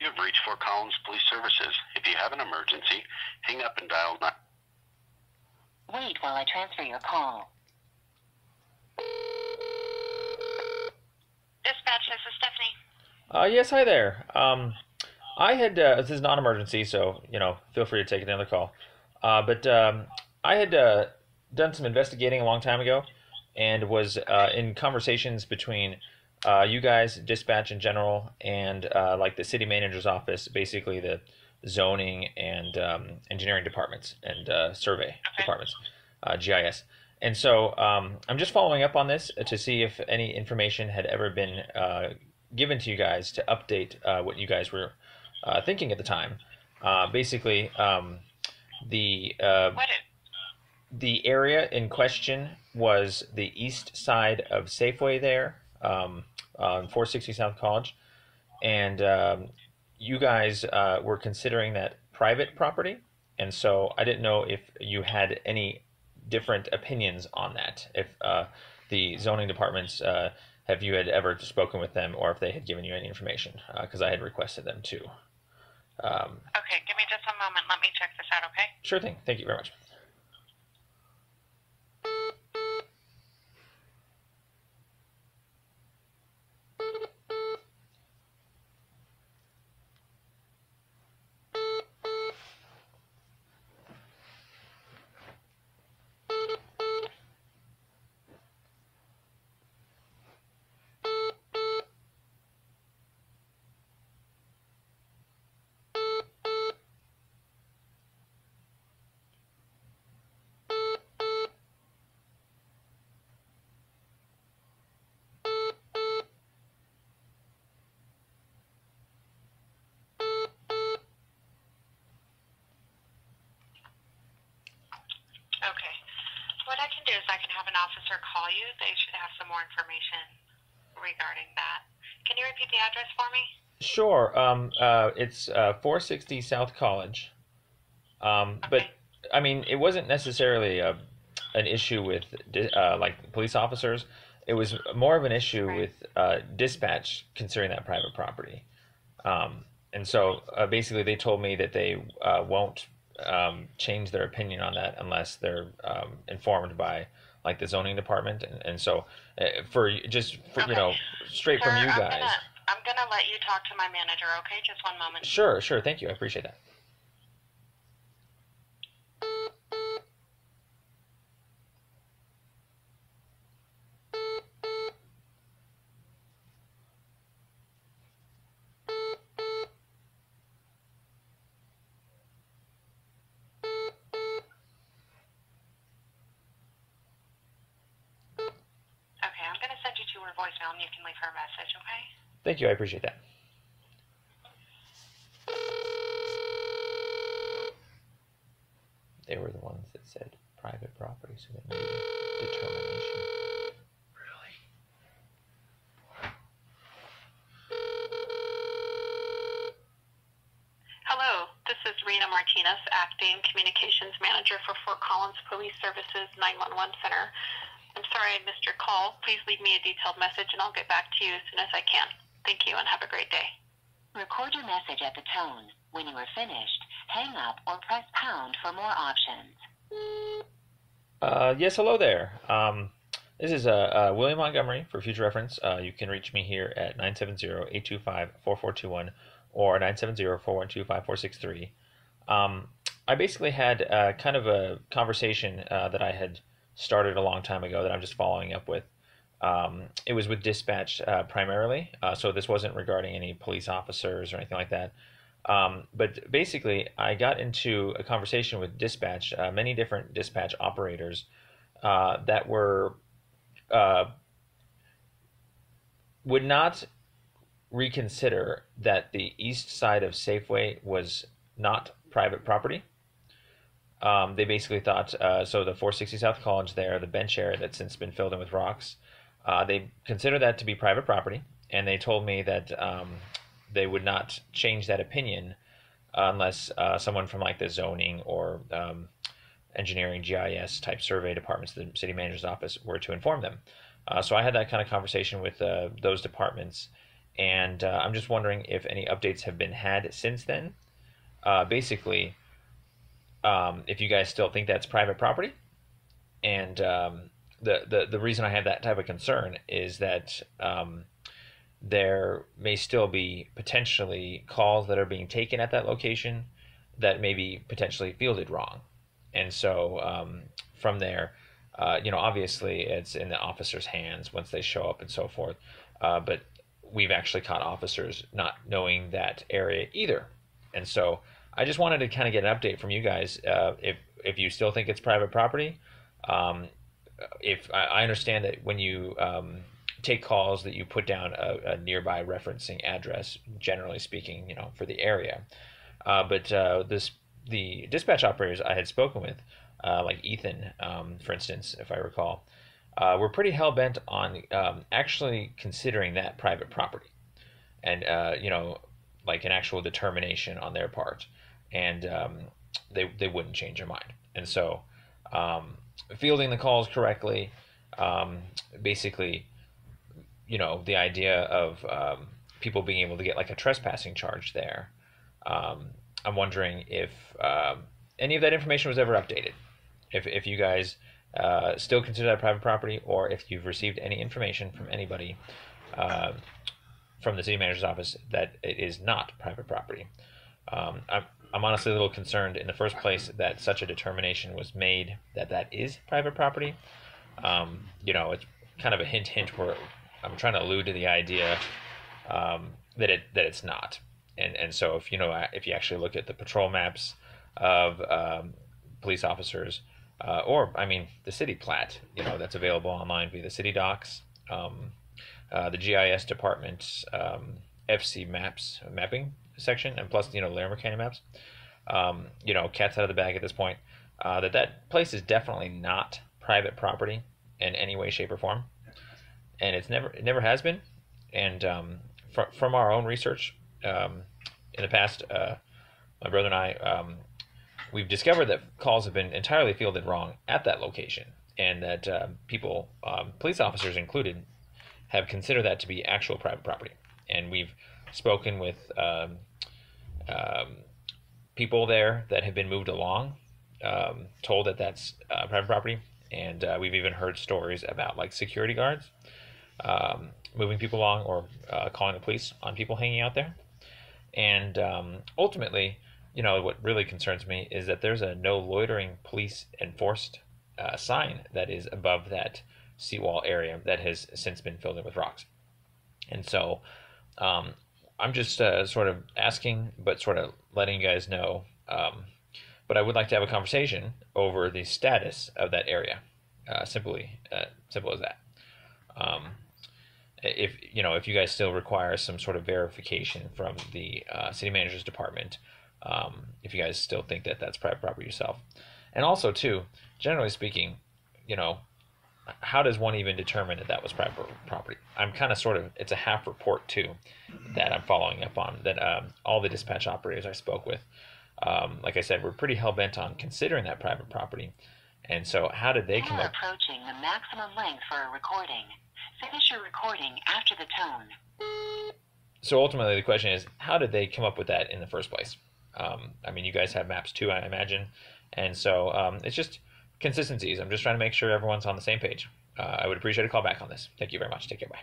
You have reached Fort Collins Police Services. If you have an emergency, hang up and dial 9. Wait while I transfer your call. Dispatch, this is Stephanie. Yes, hi there. I had, this is non-emergency, so, feel free to take another call. But I had done some investigating a long time ago and was in conversations between you guys, dispatch in general, and like the city manager's office, basically the zoning and engineering departments and survey departments, GIS. And so I'm just following up on this to see if any information had ever been given to you guys to update what you guys were thinking at the time. Basically, the area in question was the east side of Safeway there, on 460 South College, and you guys were considering that private property, and so I didn't know if you had any different opinions on that, if the zoning departments, have you had ever spoken with them, or if they had given you any information, because I had requested them too. Okay, give me just a moment. Let me check this out, okay? Sure thing. Thank you very much. Okay. What I can do is I can have an officer call you. They should have some more information regarding that. Can you repeat the address for me? Sure. It's 460 South College. But I mean, it wasn't necessarily an issue with like police officers. It was more of an issue with dispatch considering that private property. And so basically, they told me that they won't change their opinion on that unless they're informed by like the zoning department. And so straight Sir, from you guys. I'm gonna let you talk to my manager, okay? Just one moment. Sure. Thank you. I appreciate that. Okay, I'm gonna send you to her voicemail and you can leave her a message, okay? Thank you. I appreciate that. They were the ones that said private property, so they made a determination. Really? Hello, this is Rena Martinez, Acting Communications Manager for Fort Collins Police Services 911 Center. I'm sorry I missed your call. Please leave me a detailed message and I'll get back to you as soon as I can. Thank you and have a great day. Record your message at the tone. When you are finished, hang up or press pound for more options. Yes, hello there. This is William Montgomery for future reference. You can reach me here at 970-825-4421 or 970-412-5463. I basically had kind of a conversation that I had started a long time ago that I'm just following up with. It was with dispatch primarily, so this wasn't regarding any police officers or anything like that. But basically, I got into a conversation with dispatch, many different dispatch operators that would not reconsider that the east side of Safeway was not private property. They basically thought, so the 460 South College there, the bench area that's since been filled in with rocks, they consider that to be private property, and they told me that they would not change that opinion unless someone from like the zoning or engineering GIS type survey departments, the city manager's office, were to inform them. So I had that kind of conversation with those departments, and I'm just wondering if any updates have been had since then. Basically, if you guys still think that's private property, and the reason I have that type of concern is that there may still be potentially calls that are being taken at that location that may be potentially fielded wrong, and so from there, obviously it's in the officer's hands once they show up and so forth, but we've actually caught officers not knowing that area either, and so I just wanted to kind of get an update from you guys, if you still think it's private property. Um, if I understand that when you take calls that you put down a nearby referencing address, generally speaking, for the area. But the dispatch operators I had spoken with, like Ethan, for instance, if I recall, were pretty hell bent on actually considering that private property, and like an actual determination on their part, and they wouldn't change their mind, and so fielding the calls correctly, basically, the idea of people being able to get like a trespassing charge there. I'm wondering if any of that information was ever updated. If you guys still consider that private property, or if you've received any information from anybody from the city manager's office that it is not private property. I'm honestly a little concerned in the first place that such a determination was made that that is private property. It's kind of a hint where I'm trying to allude to the idea that it's not. And so if you actually look at the patrol maps of police officers, or I mean the city plat, that's available online via the city docs, the GIS department's FC mapping section, and plus Larimer County maps. Cat's out of the bag at this point. That place is definitely not private property in any way, shape, or form, and it never has been. And from our own research in the past, my brother and I, we've discovered that calls have been entirely fielded wrong at that location, and that people, police officers included, have considered that to be actual private property. And we've spoken with people there that have been moved along, told that that's private property, and we've even heard stories about like security guards moving people along, or calling the police on people hanging out there. And ultimately, what really concerns me is that there's a no loitering police enforced sign that is above that seawall area that has since been filled in with rocks. And so I'm just sort of asking, but sort of letting you guys know. But I would like to have a conversation over the status of that area. Simple as that. If you guys still require some sort of verification from the city manager's department, if you guys still think that that's private property yourself, and also too, generally speaking, how does one even determine that was private property? I'm kind of it's a half report too that I'm following up on, that all the dispatch operators I spoke with, like I said, were pretty hell bent on considering that private property. And so how did they come up? Approaching the maximum length for a recording. Finish your recording after the tone. So ultimately the question is, how did they come up with that in the first place? I mean, you guys have maps too, I imagine. And so it's just consistencies. I'm just trying to make sure everyone's on the same page. I would appreciate a call back on this. Thank you very much. Take care. Bye.